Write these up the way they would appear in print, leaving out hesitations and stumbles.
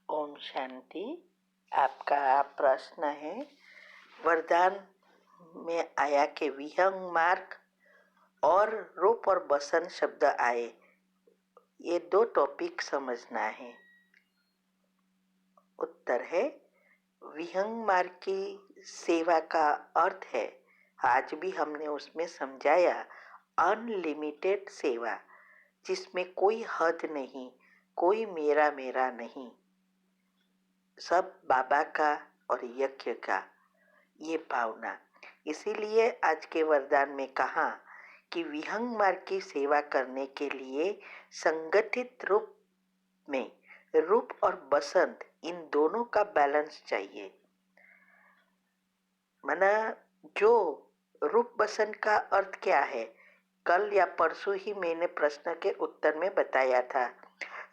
ओम शांति। आपका प्रश्न है, वरदान में आया कि विहंग मार्ग और रूप और बसंत शब्द आए, ये दो टॉपिक समझना है। उत्तर है, विहंग मार्ग की सेवा का अर्थ है, आज भी हमने उसमें समझाया, अनलिमिटेड सेवा, जिसमें कोई हद नहीं, कोई मेरा मेरा नहीं, सब बाबा का और यज्ञ का, ये भावना। इसीलिए आज के वरदान में कहा कि विहंग मार्ग की सेवा करने के लिए संगठित रूप में रूप और बसंत, इन दोनों का बैलेंस चाहिए। मना जो रूप बसंत का अर्थ क्या है, कल या परसों ही मैंने प्रश्न के उत्तर में बताया था।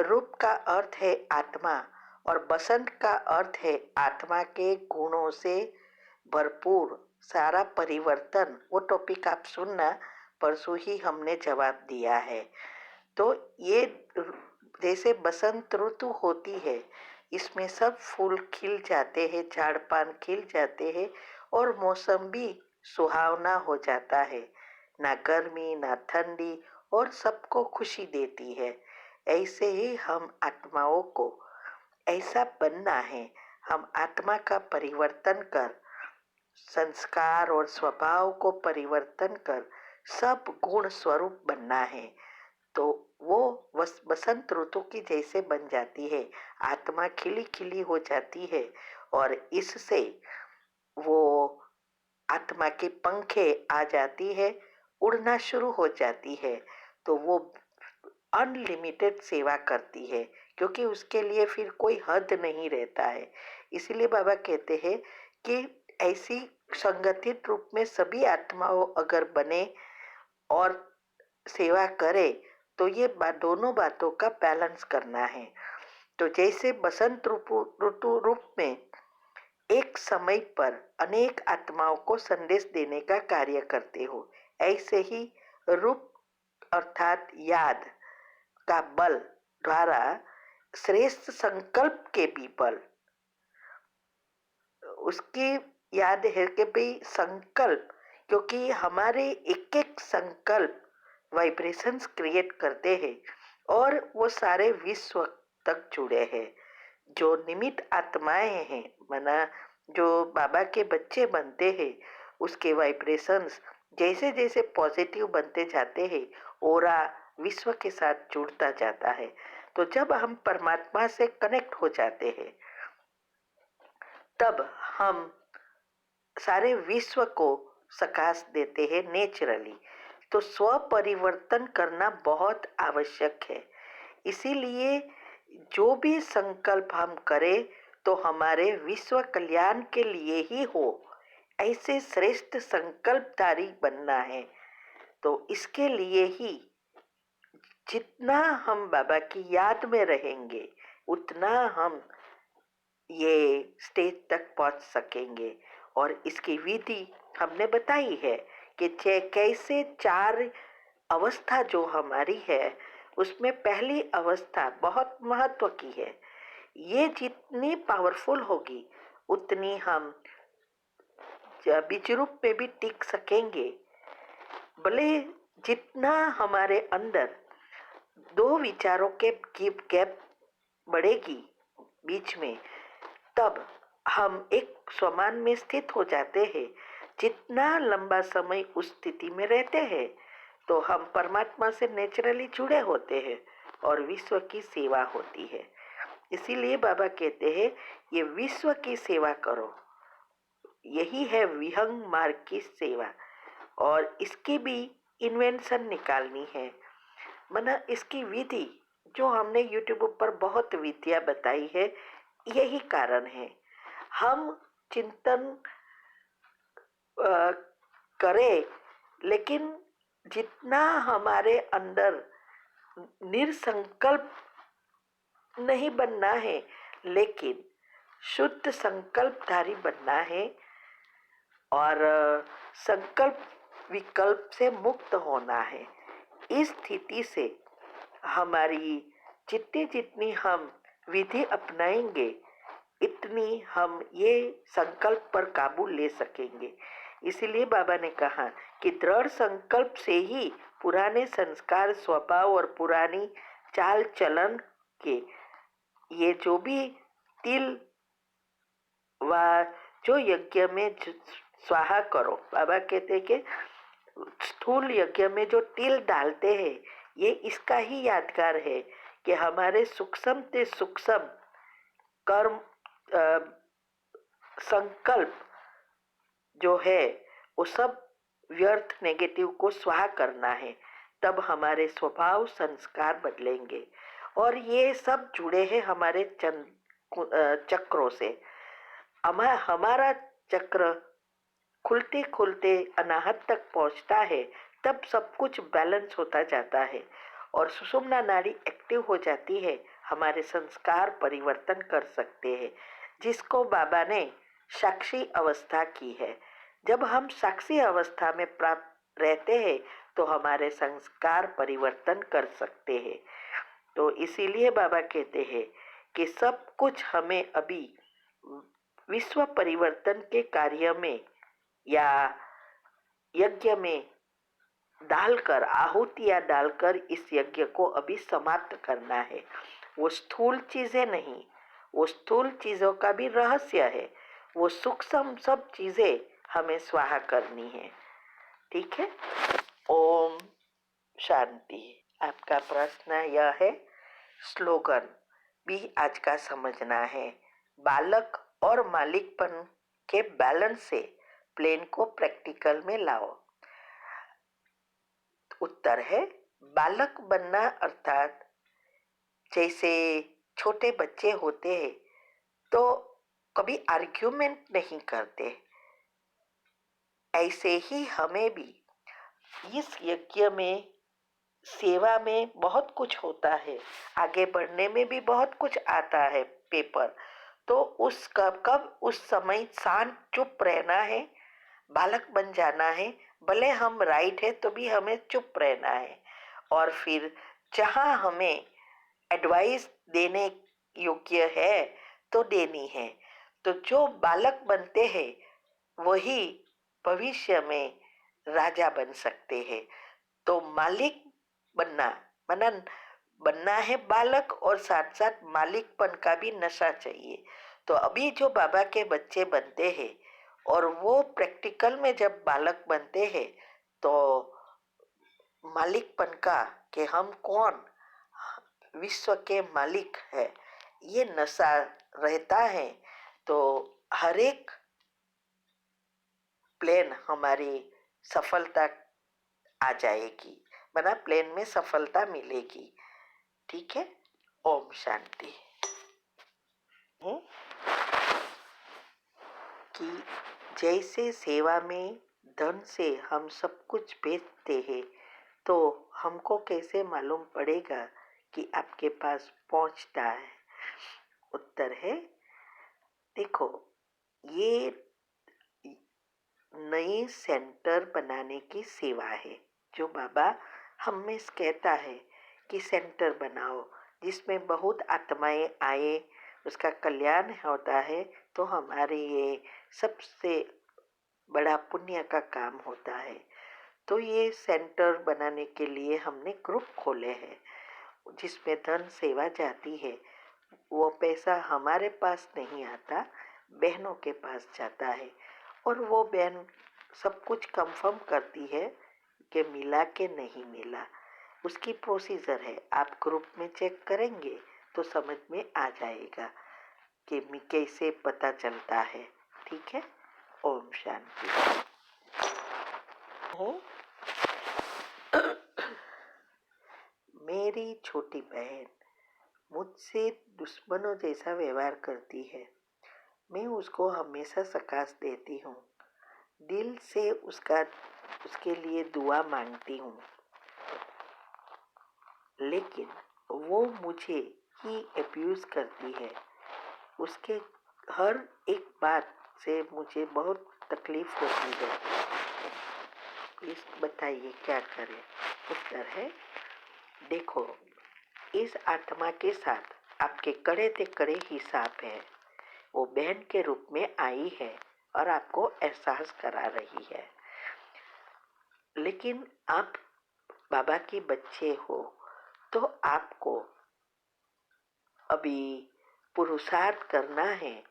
रूप का अर्थ है आत्मा और बसंत का अर्थ है आत्मा के गुणों से भरपूर सारा परिवर्तन। वो टॉपिक आप सुनना, परसों ही हमने जवाब दिया है। तो ये जैसे बसंत ऋतु होती है, इसमें सब फूल खिल जाते हैं, झाड़ पान खिल जाते हैं और मौसम भी सुहावना हो जाता है, ना गर्मी ना ठंडी, और सबको खुशी देती है। ऐसे ही हम आत्माओं को ऐसा बनना है, हम आत्मा का परिवर्तन कर, संस्कार और स्वभाव को परिवर्तन कर सब गुण स्वरूप बनना है। तो वो बसंत ऋतु की जैसे बन जाती है, आत्मा खिली खिली हो जाती है और इससे वो आत्मा के पंखे आ जाती है, उड़ना शुरू हो जाती है। तो वो अनलिमिटेड सेवा करती है, क्योंकि उसके लिए फिर कोई हद नहीं रहता है। इसलिए बाबा कहते हैं कि ऐसी संगठित रूप में सभी आत्माओं अगर बने और सेवा करे, तो ये दोनों बातों का बैलेंस करना है। तो जैसे बसंत ऋतु रूप में एक समय पर अनेक आत्माओं को संदेश देने का कार्य करते हो, ऐसे ही रूप अर्थात याद का बल द्वारा श्रेष्ठ संकल्प के भी बल, उसकी याद है कि भाई संकल्प, क्योंकि हमारे एक एक संकल्प वाइब्रेशंस क्रिएट करते हैं और वो सारे विश्व तक जुड़े हैं। जो निमित्त आत्माएं हैं, माना जो बाबा के बच्चे बनते हैं, उसके वाइब्रेशंस जैसे जैसे पॉजिटिव बनते जाते हैं, ओरा विश्व के साथ जुड़ता जाता है। तो जब हम परमात्मा से कनेक्ट हो जाते हैं, तब हम सारे विश्व को सकाश देते हैं नेचुरली। तो स्व परिवर्तन करना बहुत आवश्यक है। इसीलिए जो भी संकल्प हम करें तो हमारे विश्व कल्याण के लिए ही हो, ऐसे श्रेष्ठ संकल्पधारी बनना है। तो इसके लिए ही जितना हम बाबा की याद में रहेंगे, उतना हम ये स्टेज तक पहुंच सकेंगे। और इसकी विधि हमने बताई है कि कैसे चार अवस्था जो हमारी है, उसमें पहली अवस्था बहुत महत्व की है। ये जितनी पावरफुल होगी, उतनी हम बीज रूप में भी टिक सकेंगे। भले जितना हमारे अंदर दो विचारों के गैप बढ़ेगी बीच में, तब हम एक समान में स्थित हो जाते हैं। जितना लंबा समय उस स्थिति में रहते हैं, तो हम परमात्मा से नेचुरली जुड़े होते हैं और विश्व की सेवा होती है। इसीलिए बाबा कहते हैं, ये विश्व की सेवा करो, यही है विहंग मार्ग की सेवा। और इसकी भी इन्वेंशन निकालनी है, मना इसकी विधि जो हमने यूट्यूब पर बहुत विधियां बताई है। यही कारण है हम चिंतन करें, लेकिन जितना हमारे अंदर निरसंकल्प नहीं बनना है, लेकिन शुद्ध संकल्पधारी बनना है और संकल्प विकल्प से मुक्त होना है। इस स्थिति से हमारी जितनी जितनी हम विधि अपनाएंगे, इतनी हम ये संकल्प पर काबू ले सकेंगे। इसलिए बाबा ने कहा कि दृढ़ संकल्प से ही पुराने संस्कार, स्वभाव और पुरानी चाल चलन के ये जो भी तिल व जो यज्ञ में स्वाहा करो, बाबा कहते हैं कि स्थूल यज्ञ में जो तिल डालते हैं ये इसका ही यादगार है कि हमारे सूक्ष्म से सूक्ष्म कर्म संकल्प जो है वो सब व्यर्थ नेगेटिव को स्वाहा करना है। तब हमारे स्वभाव संस्कार बदलेंगे और ये सब जुड़े हैं हमारे चक्रों से। हमारा चक्र खुलते खुलते अनाहत तक पहुंचता है, तब सब कुछ बैलेंस होता जाता है और सुषुम्ना नाड़ी एक्टिव हो जाती है। हमारे संस्कार परिवर्तन कर सकते हैं, जिसको बाबा ने साक्षी अवस्था की है। जब हम साक्षी अवस्था में प्राप्त रहते हैं तो हमारे संस्कार परिवर्तन कर सकते हैं। तो इसीलिए बाबा कहते हैं कि सब कुछ हमें अभी विश्व परिवर्तन के कार्य में या यज्ञ में डालकर, आहुतियां डालकर इस यज्ञ को अभी समाप्त करना है। वो स्थूल चीजें नहीं, वो स्थूल चीजों का भी रहस्य है, वो सूक्ष्म सब चीजें हमें स्वाहा करनी है। ठीक है। ओम शांति। आपका प्रश्न यह है, स्लोगन भी आज का समझना है। बालक और मालिकपन के बैलेंस से प्लेन को प्रैक्टिकल में लाओ। उत्तर है, बालक बनना अर्थात जैसे छोटे बच्चे होते हैं तो कभी आर्ग्यूमेंट नहीं करते, ऐसे ही हमें भी इस यज्ञ में, सेवा में बहुत कुछ होता है, आगे बढ़ने में भी बहुत कुछ आता है पेपर। तो उस कब उस समय शांत चुप रहना है, बालक बन जाना है। भले हम राइट है तो भी हमें चुप रहना है और फिर जहाँ हमें एडवाइस देने योग्य है तो देनी है। तो जो बालक बनते हैं वही भविष्य में राजा बन सकते हैं। तो मालिक बनना है बालक, और साथ साथ मालिकपन का भी नशा चाहिए। तो अभी जो बाबा के बच्चे बनते हैं और वो प्रैक्टिकल में जब बालक बनते हैं तो मालिकपन का, कि हम कौन विश्व के मालिक है, ये नशा रहता है। तो हर एक प्लेन हमारी सफलता आ जाएगी, बना प्लेन में सफलता मिलेगी। ठीक है। ओम शांति। कि जैसे सेवा में धन से हम सब कुछ बेचते हैं तो हमको कैसे मालूम पड़ेगा कि आपके पास पहुंचता है? उत्तर है, देखो, ये नई सेंटर बनाने की सेवा है जो बाबा हमेशा कहता है कि सेंटर बनाओ जिसमें बहुत आत्माएं आए, उसका कल्याण होता है। तो हमारे ये सबसे बड़ा पुण्य का काम होता है। तो ये सेंटर बनाने के लिए हमने ग्रुप खोले हैं जिसमें धन सेवा जाती है। वो पैसा हमारे पास नहीं आता, बहनों के पास जाता है और वो बहन सब कुछ कंफर्म करती है कि मिला के नहीं मिला। उसकी प्रोसीजर है, आप ग्रुप में चेक करेंगे तो समझ में आ जाएगा कि कैसे पता चलता है। ठीक है। ओम शांति। मेरी छोटी बहन मुझसे दुश्मनों जैसा व्यवहार करती है। मैं उसको हमेशा सकाश देती हूँ, दिल से उसके लिए दुआ मांगती हूँ, लेकिन वो मुझे ही अब्यूज करती है। उसके हर एक बात से मुझे बहुत तकलीफ होती है। प्लीज बताइए क्या करें? उत्तर है, देखो, इस आत्मा के साथ आपके कड़े से कड़े हिसाब है, वो बहन के रूप में आई है और आपको एहसास करा रही है। लेकिन आप बाबा के बच्चे हो तो आपको अभी पुरुषार्थ करना है,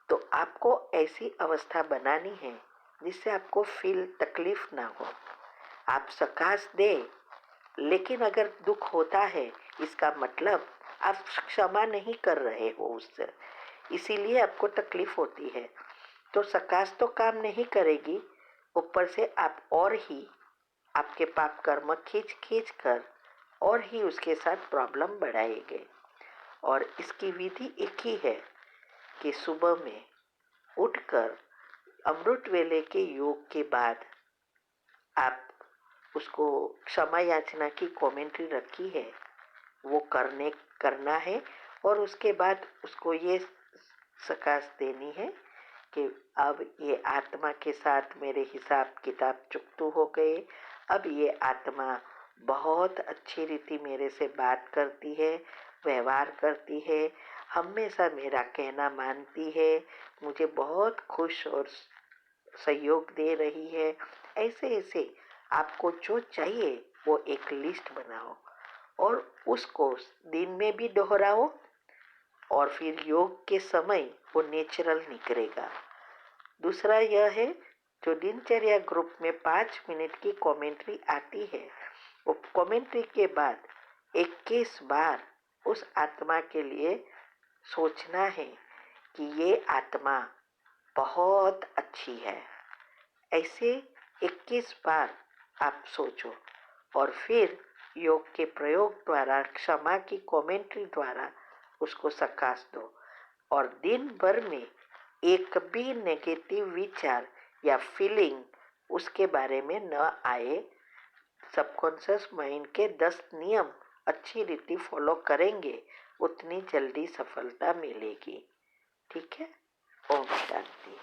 तो आपको ऐसी अवस्था बनानी है जिससे आपको तकलीफ ना हो। आप सकाश दे, लेकिन अगर दुख होता है इसका मतलब आप क्षमा नहीं कर रहे हो उससे, इसीलिए आपको तकलीफ होती है। तो सकाश तो काम नहीं करेगी, ऊपर से आप और ही आपके पाप कर्म खींच खींच कर और ही उसके साथ प्रॉब्लम बढ़ाएंगे। और इसकी विधि एक ही है कि सुबह में उठकर अमृत वेले के योग के बाद आप उसको क्षमा याचना की कमेंट्री रखी है, वो करना है। और उसके बाद उसको ये सकाश देनी है कि अब ये आत्मा के साथ मेरे हिसाब किताब चुकतू हो गए। अब ये आत्मा बहुत अच्छी रीति मेरे से बात करती है, व्यवहार करती है, हमेशा मेरा कहना मानती है, मुझे बहुत खुश और सहयोग दे रही है। ऐसे ऐसे आपको जो चाहिए वो एक लिस्ट बनाओ और उसको दिन में भी दोहराओ, और फिर योग के समय वो नेचुरल निकलेगा। दूसरा यह है, जो दिनचर्या ग्रुप में 5 मिनट की कमेंट्री आती है, वो कमेंट्री के बाद 21 बार उस आत्मा के लिए सोचना है कि ये आत्मा बहुत अच्छी है। ऐसे 21 बार आप सोचो और फिर योग के प्रयोग द्वारा, क्षमा की कमेंट्री द्वारा उसको सकाश दो। और दिन भर में एक भी नेगेटिव विचार या फीलिंग उसके बारे में न आए। सबकॉन्शियस माइंड के 10 नियम अच्छी रीति फॉलो करेंगे, उतनी जल्दी सफलता मिलेगी। ठीक है। ओम शांति।